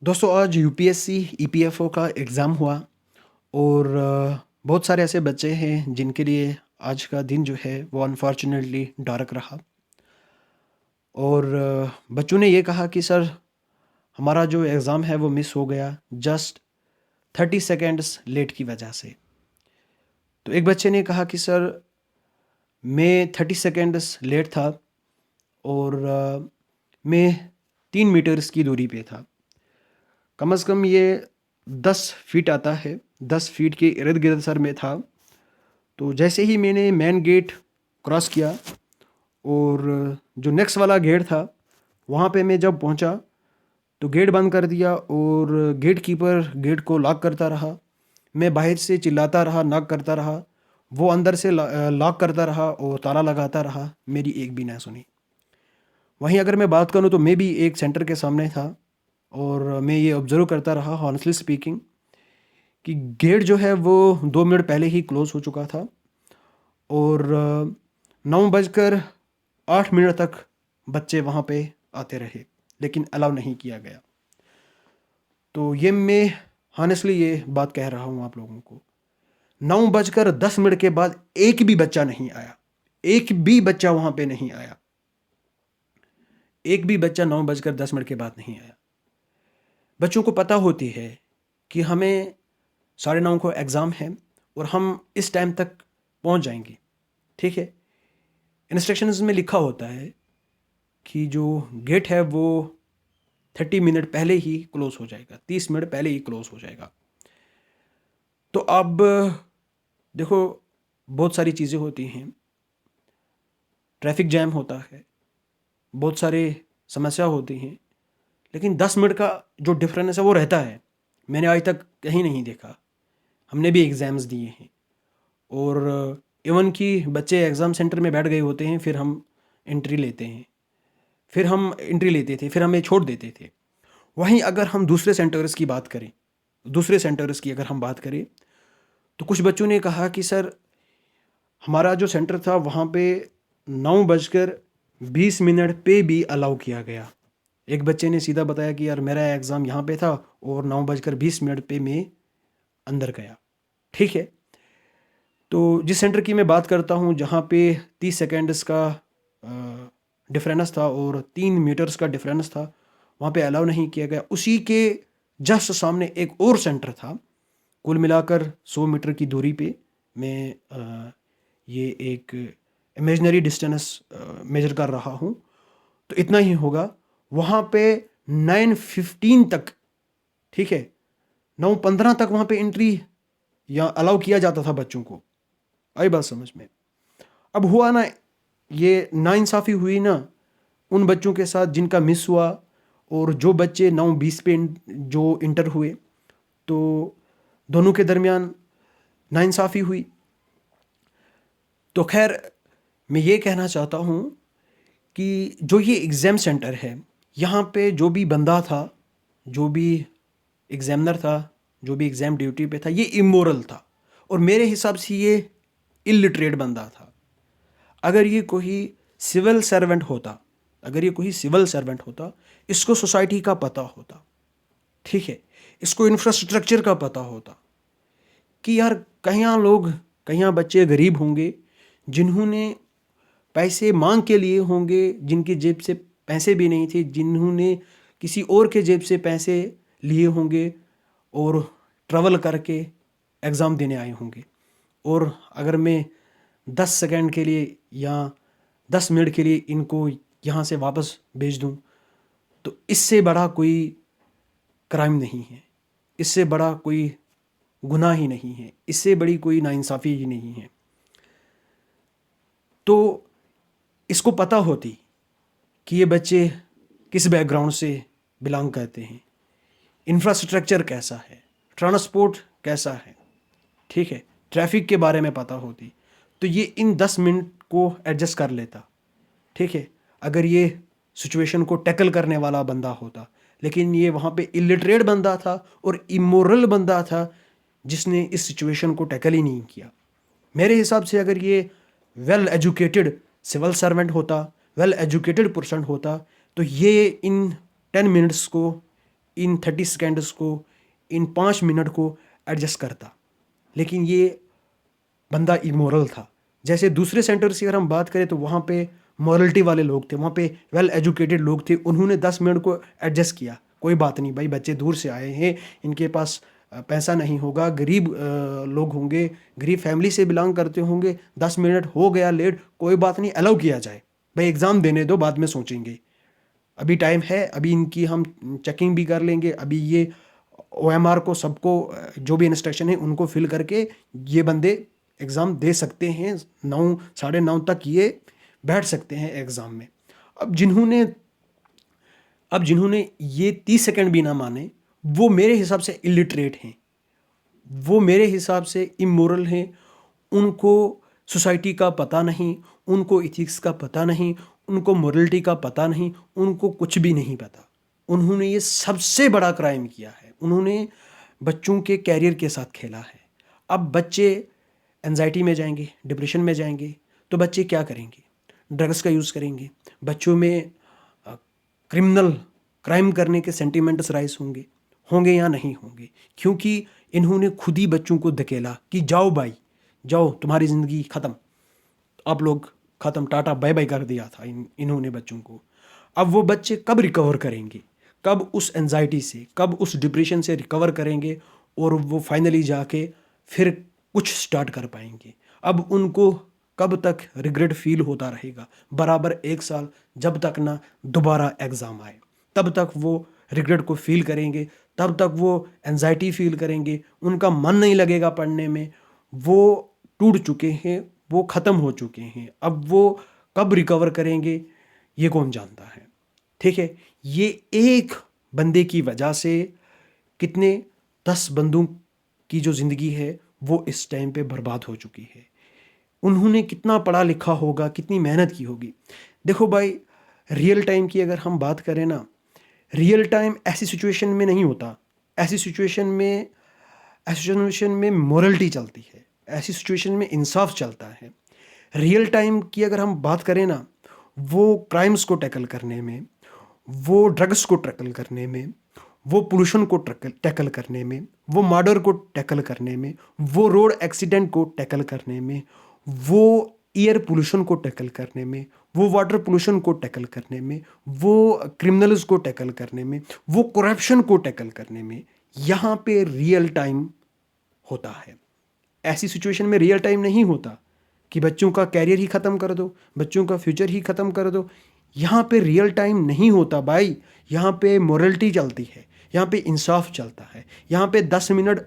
दोस्तों आज UPSC EPFO का एग्ज़ाम हुआ और बहुत सारे ऐसे बच्चे हैं जिनके लिए आज का दिन जो है वो अनफॉर्चुनेटली डार्क रहा। और बच्चों ने ये कहा कि सर हमारा जो एग्ज़ाम है वो मिस हो गया जस्ट 30 सेकेंड्स लेट की वजह से। तो एक बच्चे ने कहा कि सर मैं 30 सेकेंड्स लेट था और मैं 3 मीटर्स की दूरी पे था। कम से कम ये 10 फीट आता है, 10 फीट के इर्द गिर्द सर में था। तो जैसे ही मैंने मेन गेट क्रॉस किया और जो नेक्स्ट वाला गेट था वहाँ पे मैं जब पहुँचा तो गेट बंद कर दिया और गेट कीपर गेट को लॉक करता रहा। मैं बाहर से चिल्लाता रहा, नॉक करता रहा, वो अंदर से लॉक करता रहा और ताला लगाता रहा, मेरी एक भी ना सुनी। वहीं अगर मैं बात करूँ तो मैं भी एक सेंटर के सामने था और मैं ये ऑब्ज़र्व करता रहा हॉनेस्टली स्पीकिंग कि गेट जो है वो 2 मिनट पहले ही क्लोज़ हो चुका था और 9 बजकर 8 मिनट तक बच्चे वहाँ पे आते रहे लेकिन अलाउ नहीं किया गया। तो ये मैं हॉनेस्टली ये बात कह रहा हूँ आप लोगों को। 9 बजकर 10 मिनट के बाद एक भी बच्चा नहीं आया, एक भी बच्चा वहाँ पे नहीं आया, एक भी बच्चा 9 बजकर 10 मिनट के बाद नहीं आया। बच्चों को पता होती है कि हमें 9:30 को एग्ज़ाम है और हम इस टाइम तक पहुँच जाएंगे, ठीक है। इंस्ट्रक्शंस में लिखा होता है कि जो गेट है वो 30 मिनट पहले ही क्लोज हो जाएगा, 30 मिनट पहले ही क्लोज हो जाएगा। तो अब देखो बहुत सारी चीज़ें होती हैं, ट्रैफिक जैम होता है, बहुत सारे समस्या होती हैं, लेकिन 10 मिनट का जो डिफरेंस है वो रहता है। मैंने आज तक कहीं नहीं देखा। हमने भी एग्ज़ाम्स दिए हैं और इवन कि बच्चे एग्ज़ाम सेंटर में बैठ गए होते हैं, फिर हम एंट्री लेते हैं, फिर हम एंट्री लेते थे, फिर हमें छोड़ देते थे। वहीं अगर हम दूसरे सेंटर्स की बात करें, दूसरे सेंटर्स की अगर हम बात करें तो कुछ बच्चों ने कहा कि सर हमारा जो सेंटर था वहाँ पे 9 बजकर 20 मिनट पे भी अलाउ किया गया। एक बच्चे ने सीधा बताया कि यार मेरा एग्ज़ाम यहाँ पे था और 9 बजकर 20 मिनट पे मैं अंदर गया, ठीक है। तो जिस सेंटर की मैं बात करता हूँ जहाँ पे 30 सेकेंड्स का डिफरेंस था और 3 मीटर्स का डिफरेंस था, वहाँ पे अलाउ नहीं किया गया। उसी के जस्ट सामने एक और सेंटर था, कुल मिलाकर 100 मीटर की दूरी पे। मैं ये एक इमेजनरी डिस्टेंस मेजर कर रहा हूँ, तो इतना ही होगा। वहाँ पे 9:15 तक, ठीक है, 9:15 तक वहाँ पे एंट्री या अलाउ किया जाता था बच्चों को। आई बात समझ में? अब हुआ ना, ये नाइंसाफ़ी हुई ना उन बच्चों के साथ जिनका मिस हुआ, और जो बच्चे 9:20 पे जो इंटर हुए, तो दोनों के दरमियान नाइंसाफ़ी हुई। तो खैर मैं ये कहना चाहता हूँ कि जो ये एग्ज़ाम सेंटर है, यहाँ पे जो भी बंदा था, जो भी एग्ज़ामिनर था, जो भी एग्ज़ाम ड्यूटी पे था, ये इमोरल था और मेरे हिसाब से ये इलिटरेट बंदा था। अगर ये कोई सिविल सर्वेंट होता, अगर ये कोई सिविल सर्वेंट होता, इसको सोसाइटी का पता होता, ठीक है, इसको इंफ्रास्ट्रक्चर का पता होता कि यार कहीं बच्चे गरीब होंगे जिन्होंने पैसे मांग के लिए होंगे, जिनकी जेब से पैसे भी नहीं थे, जिन्होंने किसी और के जेब से पैसे लिए होंगे और ट्रैवल करके एग्ज़ाम देने आए होंगे। और अगर मैं 10 सेकंड के लिए या 10 मिनट के लिए इनको यहाँ से वापस भेज दूँ तो इससे बड़ा कोई क्राइम नहीं है, इससे बड़ा कोई गुनाह ही नहीं है, इससे बड़ी कोई नाइंसाफ़ी ही नहीं है। तो इसको पता होती कि ये बच्चे किस बैकग्राउंड से बिलोंग करते हैं, इंफ्रास्ट्रक्चर कैसा है, ट्रांसपोर्ट कैसा है, ठीक है, ट्रैफिक के बारे में पता होती, तो ये इन 10 मिनट को एडजस्ट कर लेता, ठीक है, अगर ये सिचुएशन को टैकल करने वाला बंदा होता। लेकिन ये वहाँ पे इलिटरेट बंदा था और इमोरल बंदा था जिसने इस सिचुएशन को टैकल ही नहीं किया। मेरे हिसाब से अगर ये वेल एजुकेटेड सिविल सर्वेंट होता, वेल एजुकेटेड पर्सन होता, तो ये इन 10 मिनट्स को इन 30 सेकेंड्स को, इन 5 मिनट को एडजस्ट करता। लेकिन ये बंदा इमोरल था। जैसे दूसरे सेंटर्स की अगर हम बात करें तो वहाँ पे मॉरलिटी वाले लोग थे, वहाँ पे वेल एजुकेटेड लोग थे, उन्होंने 10 मिनट को एडजस्ट किया। कोई बात नहीं भाई, बच्चे दूर से आए हैं, इनके पास पैसा नहीं होगा, गरीब लोग होंगे, गरीब फैमिली से बिलोंग करते होंगे, 10 मिनट हो गया लेट, कोई बात नहीं, अलाउ किया जाए भाई, एग्ज़ाम देने दो, बाद में सोचेंगे, अभी टाइम है, अभी इनकी हम चेकिंग भी कर लेंगे, अभी ये OMR को सबको जो भी इंस्ट्रक्शन है उनको फिल करके ये बंदे एग्ज़ाम दे सकते हैं, 9 साढ़े 9 तक ये बैठ सकते हैं एग्ज़ाम में। अब जिन्होंने ये 30 सेकंड भी ना माने, वो मेरे हिसाब से इलिटरेट हैं, वो मेरे हिसाब से इमोरल हैं, उनको सोसाइटी का पता नहीं, उनको इथिक्स का पता नहीं, उनको मोरलिटी का पता नहीं, उनको कुछ भी नहीं पता। उन्होंने ये सबसे बड़ा क्राइम किया है, उन्होंने बच्चों के कैरियर के साथ खेला है। अब बच्चे एंजाइटी में जाएंगे, डिप्रेशन में जाएंगे, तो बच्चे क्या करेंगे? ड्रग्स का यूज़ करेंगे, बच्चों में क्राइम करने के सेंटिमेंट्स राइज होंगे या नहीं होंगे, क्योंकि इन्होंने खुद ही बच्चों को धकेला कि जाओ भाई जाओ, तुम्हारी ज़िंदगी ख़त्म, आप लोग ख़त्म, टाटा बाय बाय कर दिया था इन्होंने बच्चों को। अब वो बच्चे कब रिकवर करेंगे, कब उस एंजाइटी से, कब उस डिप्रेशन से रिकवर करेंगे और वो फाइनली जाके फिर कुछ स्टार्ट कर पाएंगे? अब उनको कब तक रिग्रेट फील होता रहेगा? बराबर 1 साल, जब तक ना दोबारा एग्ज़ाम आए, तब तक वो रिग्रेट को फील करेंगे, तब तक वो एंजाइटी फील करेंगे, उनका मन नहीं लगेगा पढ़ने में, वो टूट चुके हैं, वो ख़त्म हो चुके हैं। अब वो कब रिकवर करेंगे ये कौन जानता है? ठीक है, ये एक बंदे की वजह से कितने 10 बंदों की जो ज़िंदगी है वो इस टाइम पे बर्बाद हो चुकी है। उन्होंने कितना पढ़ा लिखा होगा, कितनी मेहनत की होगी। देखो भाई, रियल टाइम की अगर हम बात करें ना, रियल टाइम ऐसी सिचुएशन में नहीं होता। ऐसी सिचुएशन में मोरलिटी चलती है, ऐसी सिचुएशन में इंसाफ चलता है। रियल टाइम की अगर हम बात करें ना, वो क्राइम्स को टैकल करने में, वो ड्रग्स को टैकल करने में, वो पोल्यूशन को टैकल करने में, वो मर्डर को टैकल करने में, वो रोड एक्सीडेंट को टैकल करने में, वो एयर पोल्यूशन को टैकल करने में, वो वाटर पोल्यूशन को टैकल करने में, वो क्रिमिनल्स को टैकल करने में, वो करप्शन को टैकल करने में, यहाँ पे रियल टाइम होता है। ऐसी सिचुएशन में रियल टाइम नहीं होता कि बच्चों का कैरियर ही ख़त्म कर दो, बच्चों का फ्यूचर ही ख़त्म कर दो। यहाँ पे रियल टाइम नहीं होता भाई, यहाँ पे मोरलिटी चलती है, यहाँ पे इंसाफ चलता है, यहाँ पे 10 मिनट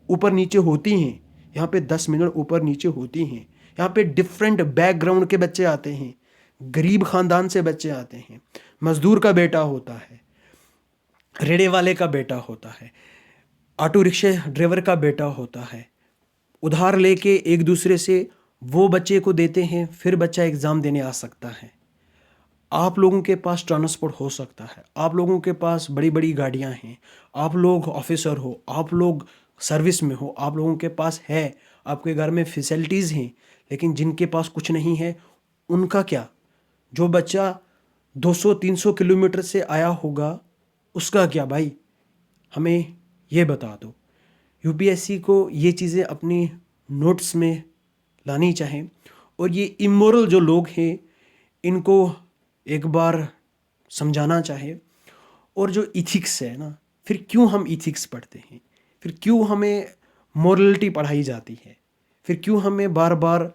ऊपर नीचे होती हैं, यहाँ पे 10 मिनट ऊपर नीचे होती हैं। यहाँ पे डिफरेंट बैकग्राउंड के बच्चे आते हैं, गरीब ख़ानदान से बच्चे आते हैं, मज़दूर का बेटा होता है, रेड़े वाले का बेटा होता है, ऑटो रिक्शा ड्राइवर का बेटा होता है, उधार लेके एक दूसरे से वो बच्चे को देते हैं, फिर बच्चा एग्ज़ाम देने आ सकता है। आप लोगों के पास ट्रांसपोर्ट हो सकता है, आप लोगों के पास बड़ी बड़ी गाड़ियां हैं, आप लोग ऑफिसर हो, आप लोग सर्विस में हो, आप लोगों के पास है, आपके घर में फैसिलिटीज़ हैं, लेकिन जिनके पास कुछ नहीं है उनका क्या? जो बच्चा 200-300 किलोमीटर से आया होगा उसका क्या भाई? हमें ये बता दो। यूपीएससी को ये चीज़ें अपनी नोट्स में लानी चाहें, और ये इमोरल जो लोग हैं इनको एक बार समझाना चाहे। और जो इथिक्स है ना, फिर क्यों हम इथिक्स पढ़ते हैं, फिर क्यों हमें मोरलिटी पढ़ाई जाती है, फिर क्यों हमें बार बार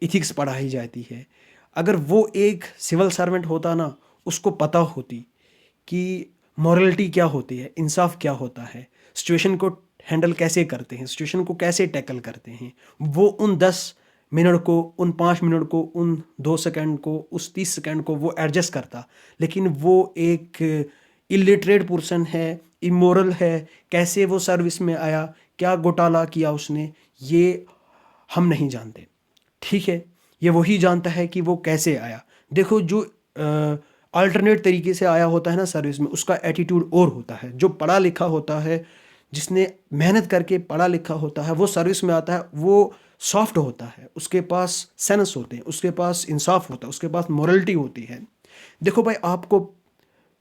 इथिक्स पढ़ाई जाती है? अगर वो एक सिविल सर्वेंट होता ना, उसको पता होती कि मोरलिटी क्या होती है, इंसाफ क्या होता है, सिचुएशन को हैंडल कैसे करते हैं, सिचुएशन को कैसे टैकल करते हैं, वो उन 10 मिनट को, उन 5 मिनट को, उन 2 सेकंड को, उस 30 सेकंड को वो एडजस्ट करता। लेकिन वो एक इलिटरेट पर्सन है, इमोरल है, कैसे वो सर्विस में आया, क्या घोटाला किया उसने, ये हम नहीं जानते। ठीक है, ये वही जानता है कि वो कैसे आया। देखो, जो अल्टरनेट तरीके से आया होता है ना सर्विस में, उसका एटीट्यूड और होता है। जो पढ़ा लिखा होता है, जिसने मेहनत करके पढ़ा लिखा होता है, वो सर्विस में आता है, वो सॉफ्ट होता है, उसके पास सेंस होते हैं, उसके पास इंसाफ होता है, उसके पास मोरलिटी होती है। देखो भाई, आपको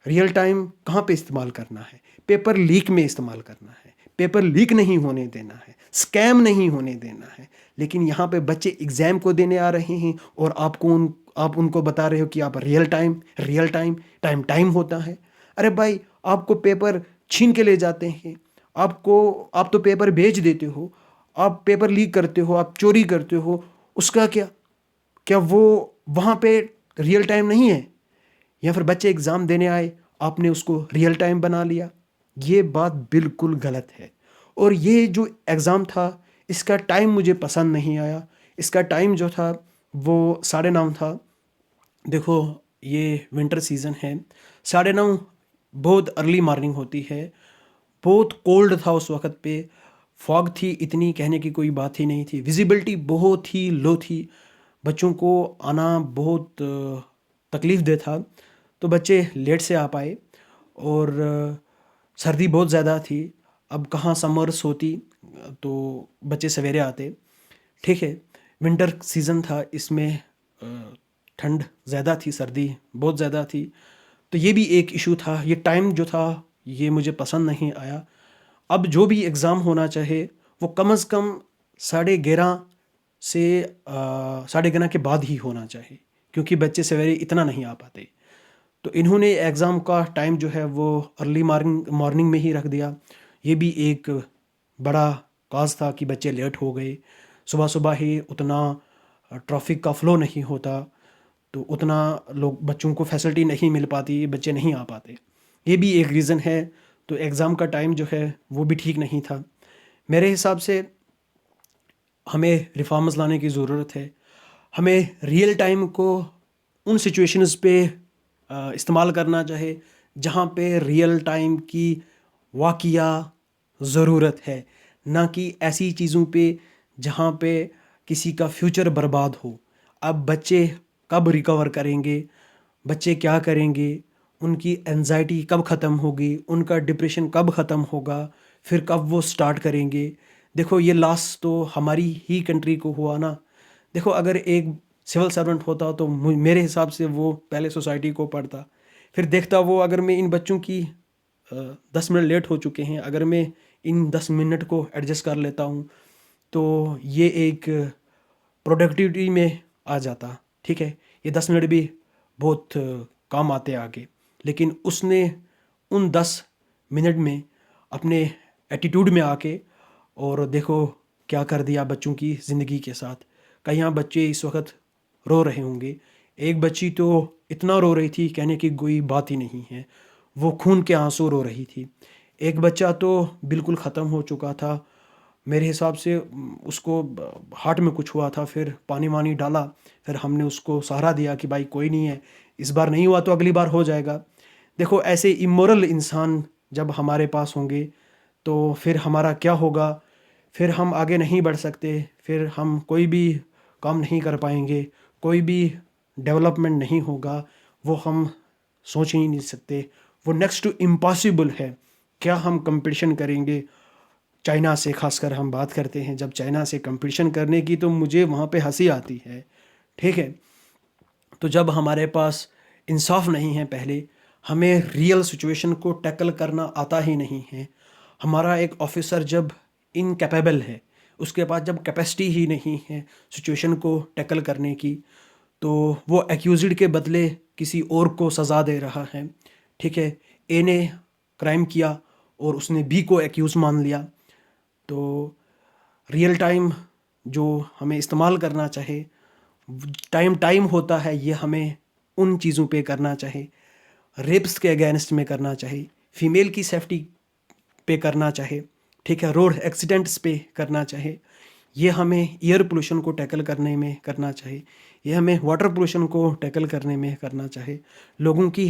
रियल टाइम कहाँ पे इस्तेमाल करना है? पेपर लीक में इस्तेमाल करना है। पेपर लीक नहीं होने देना है, स्कैम नहीं होने देना है। लेकिन यहाँ पे बच्चे एग्ज़ाम को देने आ रहे हैं और आप उनको बता रहे हो कि आप रियल टाइम, टाइम टाइम होता है। अरे भाई, आपको पेपर छीन के ले जाते हैं, आप तो पेपर बेच देते हो, आप पेपर लीक करते हो, आप चोरी करते हो, उसका क्या? क्या वो वहाँ पे रियल टाइम नहीं है? या फिर बच्चे एग्ज़ाम देने आए, आपने उसको रियल टाइम बना लिया? ये बात बिल्कुल गलत है। और ये जो एग्ज़ाम था, इसका टाइम मुझे पसंद नहीं आया। इसका टाइम जो था वो 9:30 था। देखो, ये विंटर सीज़न है, 9:30 बहुत अर्ली मॉर्निंग होती है। बहुत कोल्ड था उस वक्त पे, फॉग थी इतनी, कहने की कोई बात ही नहीं थी। विजिबिलिटी बहुत ही लो थी, बच्चों को आना बहुत तकलीफ़ दे था। तो बच्चे लेट से आ पाए और सर्दी बहुत ज़्यादा थी। अब कहाँ समर्स होती तो बच्चे सवेरे आते। ठीक है, विंटर सीज़न था, इसमें ठंड ज़्यादा थी, सर्दी बहुत ज़्यादा थी। तो ये भी एक इशू था। ये टाइम जो था ये मुझे पसंद नहीं आया। अब जो भी एग्ज़ाम होना चाहे वो कम से कम 11:30 से 11:30 के बाद ही होना चाहिए, क्योंकि बच्चे सवेरे इतना नहीं आ पाते। तो इन्होंने एग्ज़ाम का टाइम जो है वो अर्ली मॉर्निंग मॉर्निंग में ही रख दिया। ये भी एक बड़ा काज था कि बच्चे लेट हो गए। सुबह सुबह ही उतना ट्रैफिक का फ़्लो नहीं होता, तो उतना लोग बच्चों को फैसिलिटी नहीं मिल पाती, बच्चे नहीं आ पाते। ये भी एक रीज़न है। तो एग्ज़ाम का टाइम जो है वो भी ठीक नहीं था। मेरे हिसाब से हमें रिफॉर्म्स लाने की ज़रूरत है। हमें रियल टाइम को उन सिचुएशंस पे इस्तेमाल करना चाहे जहाँ पे रियल टाइम की वाक़या ज़रूरत है, ना कि ऐसी चीज़ों पे जहाँ पे किसी का फ्यूचर बर्बाद हो। अब बच्चे कब रिकवर करेंगे, बच्चे क्या करेंगे, उनकी एंजाइटी कब ख़त्म होगी, उनका डिप्रेशन कब ख़त्म होगा, फिर कब वो स्टार्ट करेंगे। देखो, ये लॉस तो हमारी ही कंट्री को हुआ ना। देखो, अगर एक सिविल सर्वेंट होता तो मेरे हिसाब से वो पहले सोसाइटी को पढ़ता, फिर देखता वो अगर मैं इन बच्चों की 10 मिनट लेट हो चुके हैं, अगर मैं इन 10 मिनट को एडजस्ट कर लेता हूँ तो ये एक प्रोडक्टिविटी में आ जाता। ठीक है, ये 10 मिनट भी बहुत काम आते आगे। लेकिन उसने उन 10 मिनट में अपने एटीट्यूड में आके और देखो क्या कर दिया बच्चों की ज़िंदगी के साथ। कई यहाँ बच्चे इस वक्त रो रहे होंगे। एक बच्ची तो इतना रो रही थी, कहने की कोई बात ही नहीं है, वो खून के आंसू रो रही थी। एक बच्चा तो बिल्कुल ख़त्म हो चुका था। मेरे हिसाब से उसको हार्ट में कुछ हुआ था, फिर पानी वानी डाला, फिर हमने उसको सहारा दिया कि भाई कोई नहीं है, इस बार नहीं हुआ तो अगली बार हो जाएगा। देखो, ऐसे इमोरल इंसान जब हमारे पास होंगे तो फिर हमारा क्या होगा? फिर हम आगे नहीं बढ़ सकते, फिर हम कोई भी काम नहीं कर पाएंगे, कोई भी डेवलपमेंट नहीं होगा। वो हम सोच ही नहीं सकते, वो नेक्स्ट टू इम्पॉसिबल है। क्या हम कंपटीशन करेंगे चाइना से? खासकर हम बात करते हैं जब चाइना से कंपटीशन करने की, तो मुझे वहाँ पे हंसी आती है। ठीक है, तो जब हमारे पास इंसाफ नहीं है, पहले हमें रियल सिचुएशन को टैकल करना आता ही नहीं है। हमारा एक ऑफिसर जब इनकैपेबल है, उसके पास जब कैपेसिटी ही नहीं है सिचुएशन को टैकल करने की, तो वो एक्यूज्ड के बदले किसी और को सज़ा दे रहा है। ठीक है, ए ने क्राइम किया और उसने बी को एक्यूज़ मान लिया। तो रियल टाइम जो हमें इस्तेमाल करना चाहे, टाइम टाइम होता है, ये हमें उन चीज़ों पे करना चाहे, रेप्स के अगेंस्ट में करना चाहे, फीमेल की सेफ्टी पे करना चाहे, ठीक है, रोड एक्सीडेंट्स पे करना चाहे, ये हमें एयर पोल्यूशन को टैकल करने में करना चाहिए, ये हमें वाटर पोल्यूशन को टैकल करने में करना चाहिए, लोगों की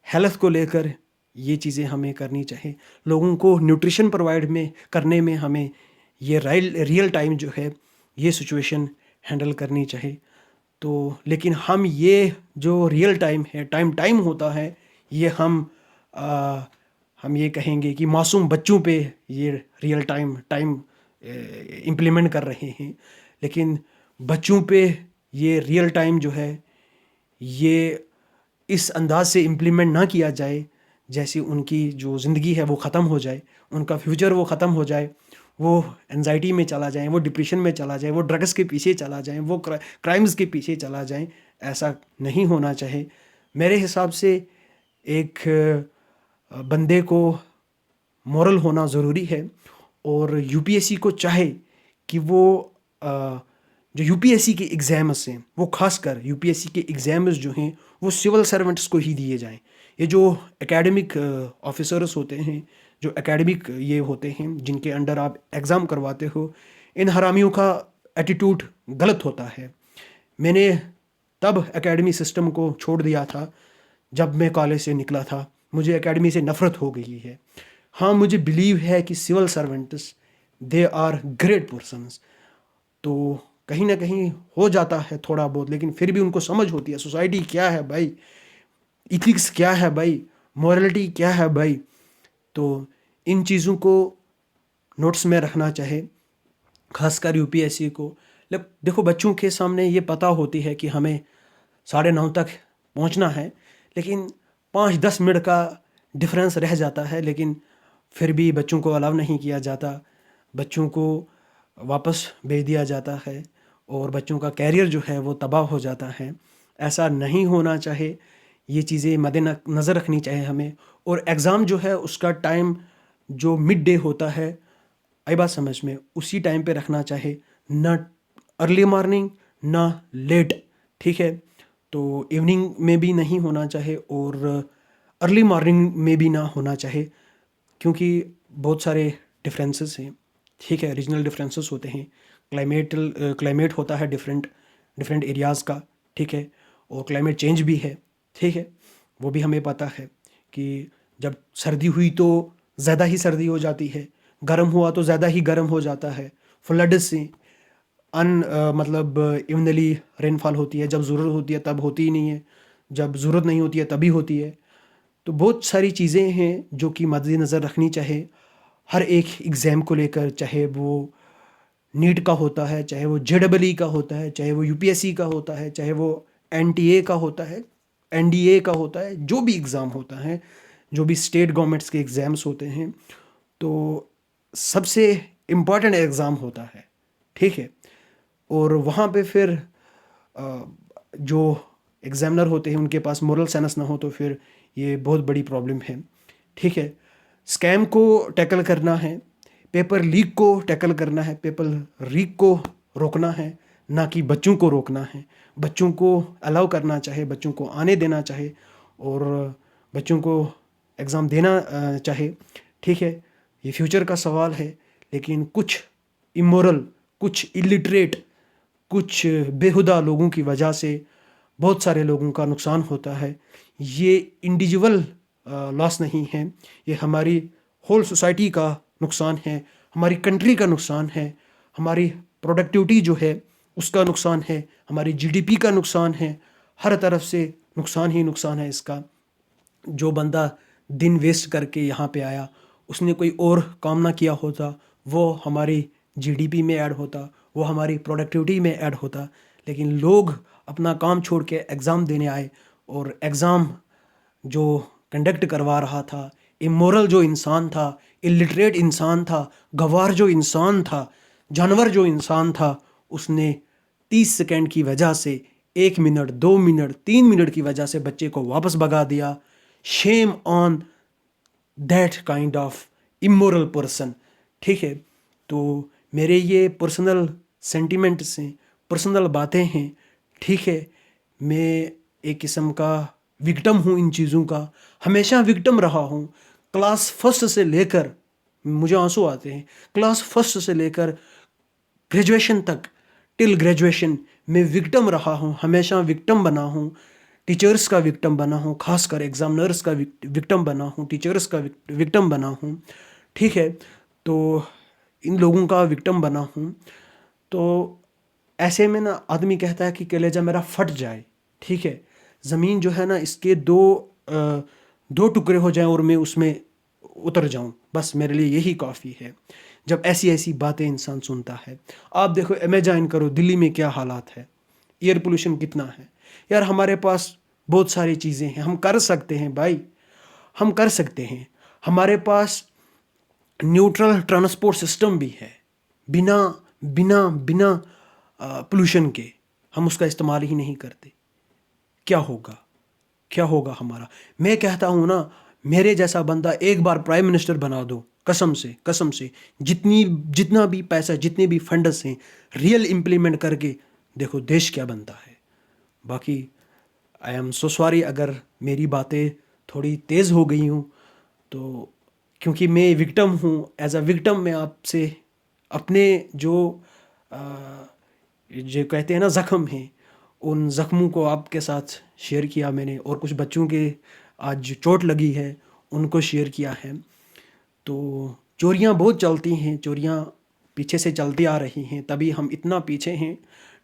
हेल्थ को लेकर ये चीज़ें हमें करनी चाहिए, लोगों को न्यूट्रिशन प्रोवाइड में करने में हमें ये रियल टाइम जो है ये सिचुएशन हैंडल करनी चाहिए। तो लेकिन हम ये जो रियल टाइम है, टाइम टाइम होता है, ये हम ये कहेंगे कि मासूम बच्चों पे ये रियल टाइम टाइम इम्प्लीमेंट कर रहे हैं। लेकिन बच्चों पे ये रियल टाइम जो है ये इस अंदाज से इम्प्लीमेंट ना किया जाए जैसी उनकी जो ज़िंदगी है वो ख़त्म हो जाए, उनका फ्यूचर वो ख़त्म हो जाए, वो एंजाइटी में चला जाए, वो डिप्रेशन में चला जाए, वो ड्रग्स के पीछे चला जाए, वो क्राइम्स के पीछे चला जाए। ऐसा नहीं होना चाहिए। मेरे हिसाब से एक बंदे को मॉरल होना ज़रूरी है, और यूपीएससी को चाहे कि वो जो यूपीएससी के एग्ज़ाम्स हैं, वो खासकर यूपीएससी के एग्ज़ाम्स जो हैं वो सिविल सर्वेंट्स को ही दिए जाएं। ये जो एकेडमिक ऑफिसर्स होते हैं, जो एकेडमिक ये होते हैं जिनके अंडर आप एग्ज़ाम करवाते हो, इन हरामियों का एटीट्यूड गलत होता है। मैंने तब एकेडमी सिस्टम को छोड़ दिया था जब मैं कॉलेज से निकला था। मुझे एकेडमी से नफ़रत हो गई है। हाँ, मुझे बिलीव है कि civil servants they are great persons, तो कहीं ना कहीं हो जाता है थोड़ा बहुत, लेकिन फिर भी उनको समझ होती है सोसाइटी क्या है भाई, इथिक्स क्या है भाई, मॉरलिटी क्या है भाई। तो इन चीज़ों को नोट्स में रखना चाहे, खासकर यूपीएससी को। देखो, बच्चों के सामने ये पता होती है कि हमें 9:30 तक पहुंचना है, लेकिन 5-10 मिनट का डिफरेंस रह जाता है, लेकिन फिर भी बच्चों को अलाउ नहीं किया जाता, बच्चों को वापस भेज दिया जाता है, और बच्चों का कैरियर जो है वो तबाह हो जाता है। ऐसा नहीं होना चाहिए। ये चीज़ें मद्देनज़र रखनी चाहिए हमें। और एग्ज़ाम जो है उसका टाइम जो मिड डे होता है, आई बात समझ में, उसी टाइम पे रखना चाहिए, ना अर्ली मॉर्निंग ना लेट। ठीक है, तो इवनिंग में भी नहीं होना चाहिए और अर्ली मॉर्निंग में भी ना होना चाहिए, क्योंकि बहुत सारे डिफरेंसेस हैं। ठीक है, रीजनल डिफरेंसेस होते हैं, क्लाइमेट होता है डिफरेंट डिफरेंट एरियाज़ का। ठीक है, और क्लाइमेट चेंज भी है। ठीक है, वो भी हमें पता है कि जब सर्दी हुई तो ज़्यादा ही सर्दी हो जाती है, गर्म हुआ तो ज़्यादा ही गर्म हो जाता है, फ्लड से मतलब इवनली रेनफॉल होती है, जब ज़रूरत होती है तब होती ही नहीं है, जब ज़रूरत नहीं होती है तभी होती है। तो बहुत सारी चीज़ें हैं जो कि मद्देनज़र रखनी चाहिए हर एक एग्ज़ाम को लेकर, चाहे वो नीट का होता है, चाहे वो जेडबलई का होता है, चाहे वो यूपीएससी का होता है, चाहे वो एनटीए का होता है, एनडीए का होता है, जो भी एग्ज़ाम होता है, जो भी स्टेट गवर्नमेंट्स के एग्ज़ाम्स होते हैं, तो सबसे इम्पॉर्टेंट एग्ज़ाम होता है। ठीक है, और वहाँ पे फिर जो एग्ज़ामिनर होते हैं उनके पास मोरल सेंस ना हो तो फिर ये बहुत बड़ी प्रॉब्लम है। ठीक है, स्कैम को टैकल करना है, पेपर लीक को टैकल करना है, पेपर लीक को रोकना है, ना कि बच्चों को रोकना है। बच्चों को अलाउ करना चाहे, बच्चों को आने देना चाहे, और बच्चों को एग्ज़ाम देना चाहे। ठीक है, ये फ्यूचर का सवाल है, लेकिन कुछ इमोरल, कुछ इलिटरेट, कुछ बेहुदा लोगों की वजह से बहुत सारे लोगों का नुकसान होता है। ये इंडिविजुअल लॉस नहीं है, ये हमारी होल सोसाइटी का नुकसान है, हमारी कंट्री का नुकसान है, हमारी प्रोडक्टिविटी जो है उसका नुकसान है, हमारी जीडीपी का नुकसान है, हर तरफ से नुकसान ही नुकसान है इसका। जो बंदा दिन वेस्ट करके यहाँ पे आया, उसने कोई और काम ना किया होता, वो हमारी जीडीपी में ऐड होता, वो हमारी प्रोडक्टिविटी में ऐड होता। लेकिन लोग अपना काम छोड़ के एग्ज़ाम देने आए, और एग्ज़ाम जो कंडक्ट करवा रहा था, इमोरल जो इंसान था, इलिटरेट इंसान था, गवार जो इंसान था, जानवर जो इंसान था, उसने 30 सेकंड की वजह से, 1 मिनट, 2 मिनट, 3 मिनट की वजह से बच्चे को वापस भगा दिया। Shame on that kind of immoral person. ठीक है, तो मेरे ये पर्सनल सेंटिमेंट्स हैं, पर्सनल बातें हैं। ठीक है, मैं एक किस्म का विक्टिम हूँ इन चीज़ों का, हमेशा विक्टिम रहा हूँ। क्लास फर्स्ट से लेकर, मुझे आंसू आते हैं, क्लास फर्स्ट से लेकर ग्रेजुएशन तक, टिल ग्रेजुएशन मैं विक्टिम रहा हूँ, हमेशा विक्टिम बना हूँ। टीचर्स का विक्टिम बना हूँ, खासकर एग्जामिनर्स का विक्टिम बना हूँ, टीचर्स का विक्टिम बना हूँ। ठीक है, तो इन लोगों का विक्टिम बना हूँ। तो ऐसे में ना आदमी कहता है कि कलेजा मेरा फट जाए। ठीक है, ज़मीन जो है ना, इसके दो टुकड़े हो जाएं और मैं उसमें उतर जाऊं, बस मेरे लिए यही काफ़ी है। जब ऐसी ऐसी बातें इंसान सुनता है, आप देखो, इमेजिन करो दिल्ली में क्या हालात है, एयर पोल्यूशन कितना है। यार, हमारे पास बहुत सारी चीज़ें हैं, हम कर सकते हैं भाई, हम कर सकते हैं। हमारे पास न्यूट्रल ट्रांसपोर्ट सिस्टम भी है, बिना बिना बिना पोल्यूशन के हम उसका इस्तेमाल ही नहीं करते। क्या होगा, क्या होगा हमारा? मैं कहता हूँ ना, मेरे जैसा बंदा एक बार प्राइम मिनिस्टर बना दो, कसम से कसम से, जितना भी पैसा, जितने भी फंड्स हैं, रियल इम्प्लीमेंट करके देखो देश क्या बनता है। बाकी आई एम सो सॉरी अगर मेरी बातें थोड़ी तेज़ हो गई हूँ, तो क्योंकि मैं विक्टिम हूँ। एज अ विक्टिम मैं आपसे अपने अ, जो कहते हैं ना ज़ख्म हैं, उन ज़ख्मों को आपके साथ शेयर किया मैंने, और कुछ बच्चों के आज जो चोट लगी है उनको शेयर किया है। तो चोरियाँ बहुत चलती हैं, चोरियाँ पीछे से चलती आ रही हैं, तभी हम इतना पीछे हैं।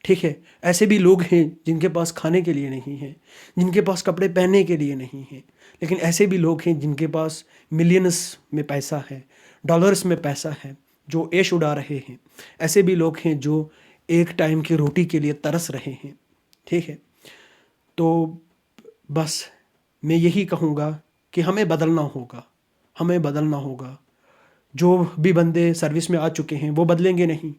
ठीक है, ऐसे भी लोग हैं जिनके पास खाने के लिए नहीं है, जिनके पास कपड़े पहनने के लिए नहीं है, लेकिन ऐसे भी लोग हैं जिनके पास मिलियंस में पैसा है, डॉलर्स में पैसा है, जो ऐश उड़ा रहे हैं। ऐसे भी लोग हैं जो एक टाइम की रोटी के लिए तरस रहे हैं। ठीक है, तो बस मैं यही कहूँगा कि हमें बदलना होगा, हमें बदलना होगा। जो भी बंदे सर्विस में आ चुके हैं वो बदलेंगे नहीं,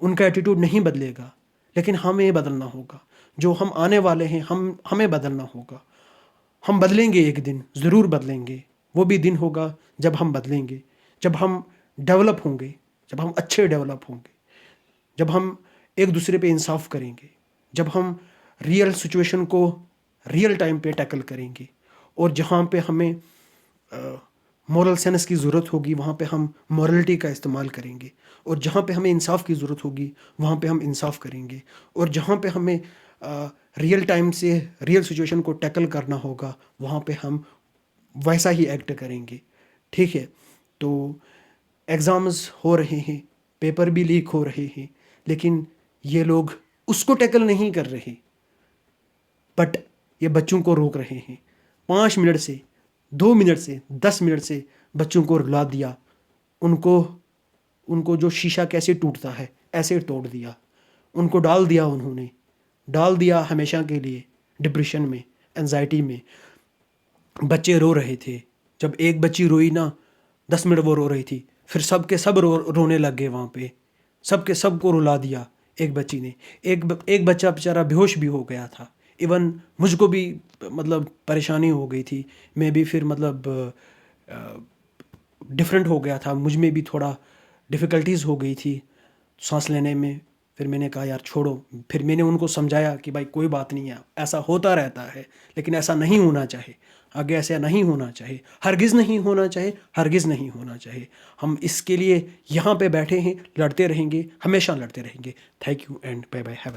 उनका एटीट्यूड नहीं बदलेगा, लेकिन हमें बदलना होगा। जो हम आने वाले हैं, हमें बदलना होगा। हम बदलेंगे, एक दिन ज़रूर बदलेंगे। वो भी दिन होगा जब हम बदलेंगे, जब हम डेवलप होंगे, जब हम अच्छे डेवलप होंगे, जब हम एक दूसरे पे इंसाफ करेंगे, जब हम रियल सिचुएशन को रियल टाइम पे टैकल करेंगे, और जहाँ पे हमें मॉरल सेंस की ज़रूरत होगी वहाँ पे हम मॉरलिटी का इस्तेमाल करेंगे, और जहाँ पे हमें इंसाफ की ज़रूरत होगी वहाँ पे हम इंसाफ करेंगे, और जहाँ पे हमें रियल टाइम से रियल सिचुएशन को टैकल करना होगा वहाँ पे हम वैसा ही एक्ट करेंगे। ठीक है, तो एग्ज़ाम्स हो रहे हैं, पेपर भी लीक हो रहे हैं, लेकिन ये लोग उसको टैकल नहीं कर रहे, बट ये बच्चों को रोक रहे हैं। 5 मिनट से, 2 मिनट से, 10 मिनट से बच्चों को रुला दिया, उनको उनको जो शीशा कैसे टूटता है ऐसे तोड़ दिया, उनको डाल दिया हमेशा के लिए डिप्रेशन में, एंजाइटी में। बच्चे रो रहे थे, जब एक बच्ची रोई ना, 10 मिनट वो रो रही थी, फिर सब के सब रोने लग गए वहाँ पे, सब के सब को रुला दिया एक बच्ची ने। एक बच्चा बेचारा बेहोश भी हो गया था। इवन मुझको भी मतलब परेशानी हो गई थी, मैं भी फिर मतलब डिफरेंट हो गया था, मुझ में भी थोड़ा डिफ़िकल्टीज़ हो गई थी सांस लेने में। फिर मैंने कहा यार छोड़ो, फिर मैंने उनको समझाया कि भाई कोई बात नहीं है, ऐसा होता रहता है, लेकिन ऐसा नहीं होना चाहिए, आगे ऐसा नहीं होना चाहिए, हरगिज़ नहीं होना चाहिए, हरगिज़ नहीं होना चाहिए। हम इसके लिए यहाँ पे बैठे हैं, लड़ते रहेंगे, हमेशा लड़ते रहेंगे। Thank you and bye bye, have